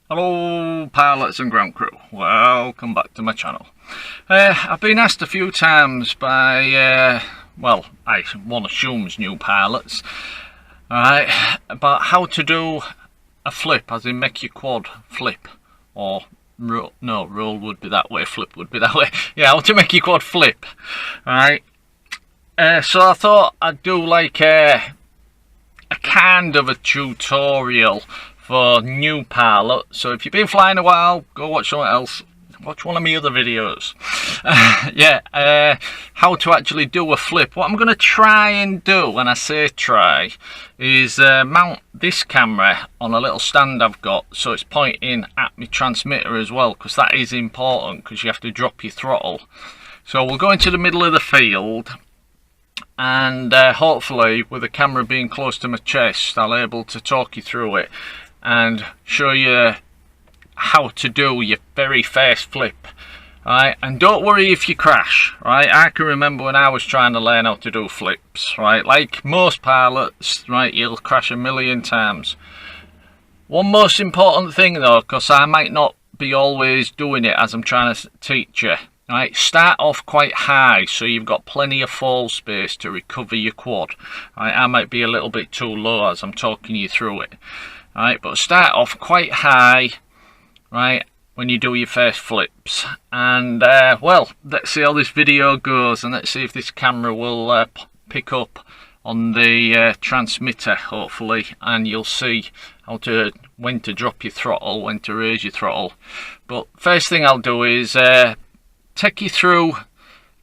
Hello pilots and ground crew, welcome back to my channel. I've been asked a few times by, well, one assumes new pilots, alright, about how to do a flip, as in make your quad flip, or roll would be that way, flip would be that way, yeah, how to make your quad flip, alright. So I thought I'd do like a kind of a tutorial for new pilots. So if you've been flying a while, go watch something else. Watch one of my other videos. How to actually do a flip. What I'm going to try and do, when I say try, is mount this camera on a little stand I've got, so it's pointing at my transmitter as well, because that is important, because you have to drop your throttle. So we'll go into the middle of the field, and hopefully with the camera being close to my chest, I'll be able to talk you through it and show you how to do your very first flip. Right, and don't worry if you crash. Right, I can remember when I was trying to learn how to do flips. Right, like most pilots, right, you'll crash a million times. One most important thing though, because I might not be always doing it as I'm trying to teach you. Right, start off quite high so you've got plenty of fall space to recover your quad. Right, I might be a little bit too low as I'm talking you through it. Right, but start off quite high, right, when you do your first flips. And well, let's see how this video goes, and let's see if this camera will pick up on the transmitter, hopefully, and you'll see when to drop your throttle, when to raise your throttle. But first thing I'll do is take you through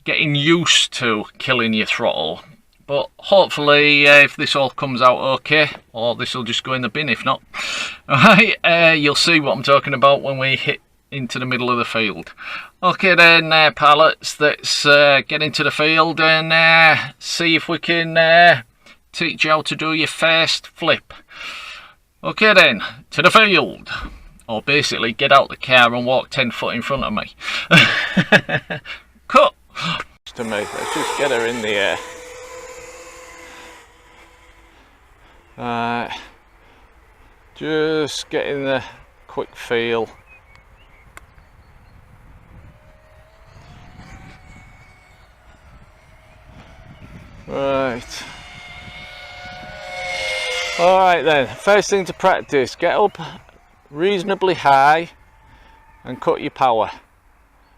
getting used to killing your throttle. But hopefully if this all comes out okay, or this will just go in the bin if not, alright, you'll see what I'm talking about when we hit into the middle of the field. Okay then, pilots, let's get into the field and see if we can teach you how to do your first flip. Okay then, to the field. Or basically get out the car and walk 10 foot in front of me. Cut! To me, let's just get her in the air. Just getting the quick feel. Right. Alright then, first thing to practice, get up reasonably high and cut your power.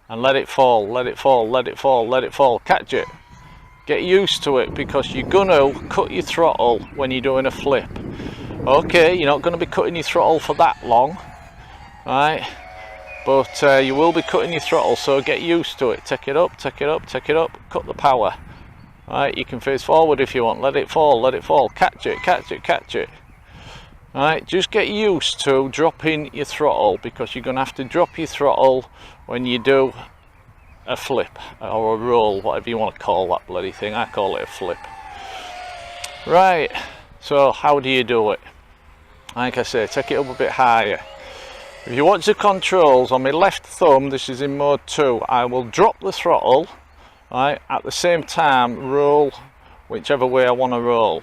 And let it fall, let it fall, let it fall, let it fall. Catch it. Get used to it, because you're gonna cut your throttle when you're doing a flip. Okay, you're not going to be cutting your throttle for that long, right? But you will be cutting your throttle, so get used to it. Take it up, take it up, take it up. Cut the power. Right, you can face forward if you want. Let it fall, let it fall. Catch it, catch it, catch it. Right, just get used to dropping your throttle, because you're going to have to drop your throttle when you do a flip or a roll, whatever you want to call that bloody thing. I call it a flip. Right, so how do you do it? Like I say, take it up a bit higher. If you watch the controls on my left thumb, this is in mode 2, I will drop the throttle, right, at the same time roll whichever way I want to roll.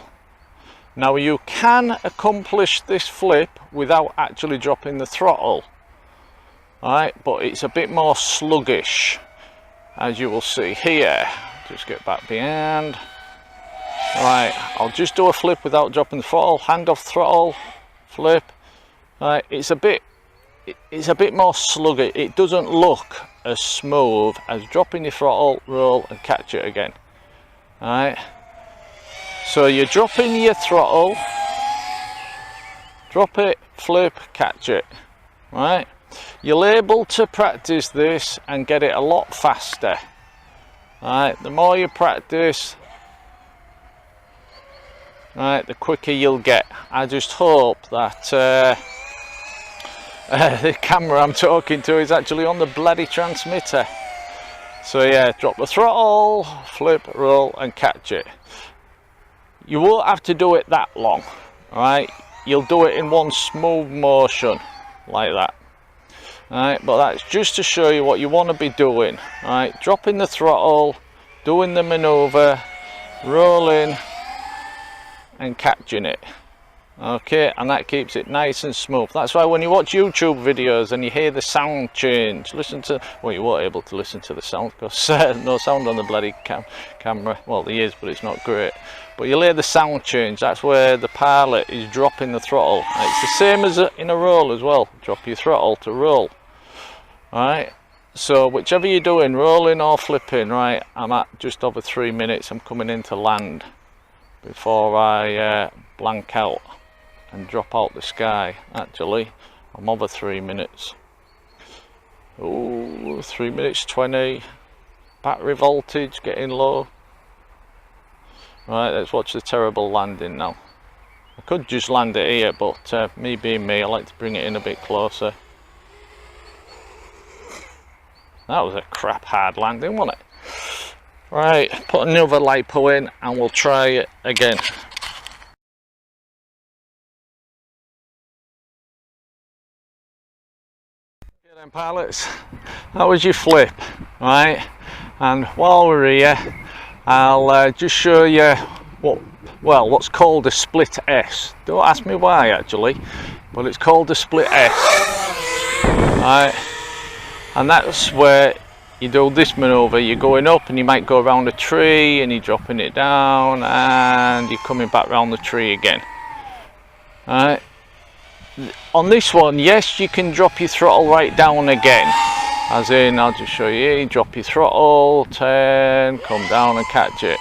Now you can accomplish this flip without actually dropping the throttle, right, but it's a bit more sluggish, as you will see here. Just get back behind. Right, I'll just do a flip without dropping the throttle. Hand off throttle, flip. Right, it's a bit more sluggish. It doesn't look as smooth as dropping your throttle, roll and catch it again. Right, so you're dropping your throttle, drop it, flip, catch it. Right, you're able to practice this and get it a lot faster. Right, the more you practice, right, the quicker you'll get. I just hope that the camera I'm talking to is actually on the bloody transmitter. So yeah, drop the throttle, flip, roll and catch it. You won't have to do it that long, right? You'll do it in one smooth motion like that. Right, but that's just to show you what you want to be doing. Right, dropping the throttle, doing the maneuver, rolling and catching it. Okay, and that keeps it nice and smooth. That's why when you watch YouTube videos and you hear the sound change, listen to, well, you weren't able to listen to the sound because no sound on the bloody camera. Well, there is, but it's not great. But you'll hear the sound change. That's where the pilot is dropping the throttle. And it's the same as in a roll as well. Drop your throttle to roll. Alright, so whichever you're doing, rolling or flipping, right, I'm at just over 3 minutes. I'm coming into land before I blank out and drop out the sky. Actually, I'm over 3 minutes. Oh, 3 minutes 20. Battery voltage getting low. Right, let's watch the terrible landing now. I could just land it here, but me being me, I like to bring it in a bit closer. That was a crap hard landing, wasn't it? Right, put another lipo in and we'll try it again. Okay then, pilots, that was your flip, right? And while we're here, I'll just show you what's called a split S. Don't ask me why actually, but it's called a split S, right? And that's where you do this maneuver. You're going up and you might go around a tree and you're dropping it down and you're coming back around the tree again. Alright. On this one, yes, you can drop your throttle right down again. As in, I'll just show you, drop your throttle, turn, come down and catch it.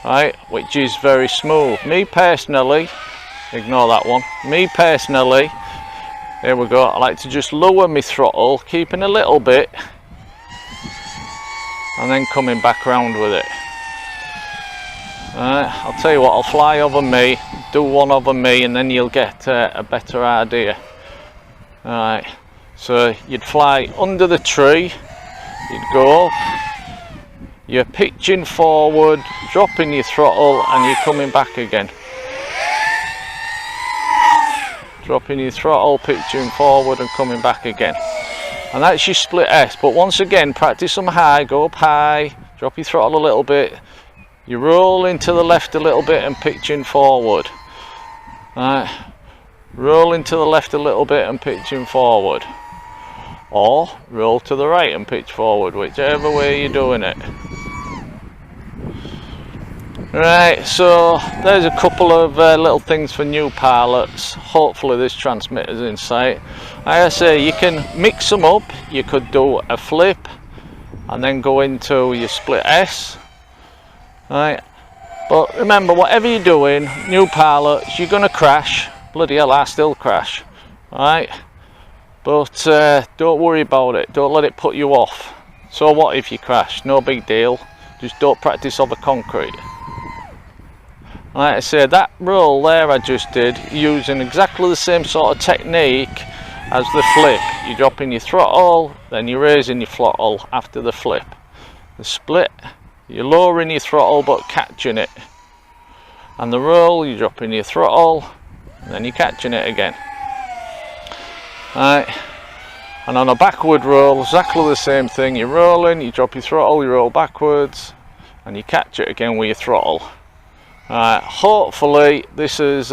Right, which is very smooth. Me personally, ignore that one. Me personally, here we go, I like to just lower my throttle, keeping a little bit, and then coming back around with it. I'll tell you what, I'll fly over me, do one over me, and then you'll get a better idea. Alright, so you'd fly under the tree, you'd go up, you're pitching forward, dropping your throttle, and you're coming back again. Dropping your throttle, pitching forward and coming back again. And that's your split S. But once again, practice them high, go up high, drop your throttle a little bit, you roll into the left a little bit and pitching forward. Roll into the left a little bit and pitching forward. Or roll to the right and pitch forward, whichever way you're doing it. Right, so there's a couple of little things for new pilots. Hopefully this transmitter's in sight. Like I say, you can mix them up. You could do a flip and then go into your split S. Right, but remember, whatever you're doing, new pilots, you're gonna crash. Bloody hell, I still crash. Right, but don't worry about it. Don't let it put you off. So what if you crash? No big deal. Just don't practice over concrete. Like I say, that roll there I just did, using exactly the same sort of technique as the flip. You're dropping your throttle, then you're raising your throttle after the flip. The split, you're lowering your throttle but catching it. And the roll, you're dropping your throttle, and then you're catching it again. Right. And on a backward roll, exactly the same thing. You're rolling, you drop your throttle, you roll backwards, and you catch it again with your throttle. Hopefully this has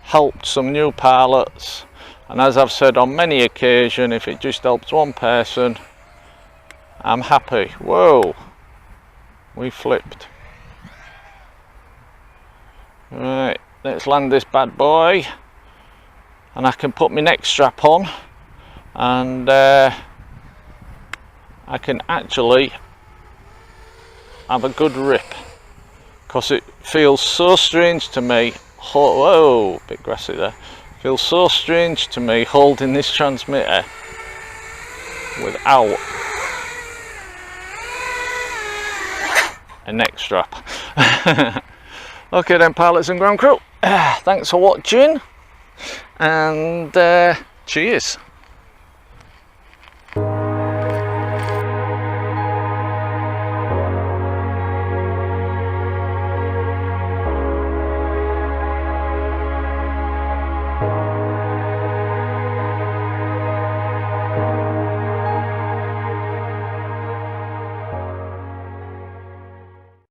helped some new pilots, and as I've said on many occasions, if it just helps one person, I'm happy. Whoa, we flipped. Right, let's land this bad boy, and I can put my neck strap on, and I can actually have a good rip, because it feels so strange to me. Whoa, bit grassy there. Feels so strange to me holding this transmitter without a neck strap. Okay then, pilots and ground crew, thanks for watching, and cheers.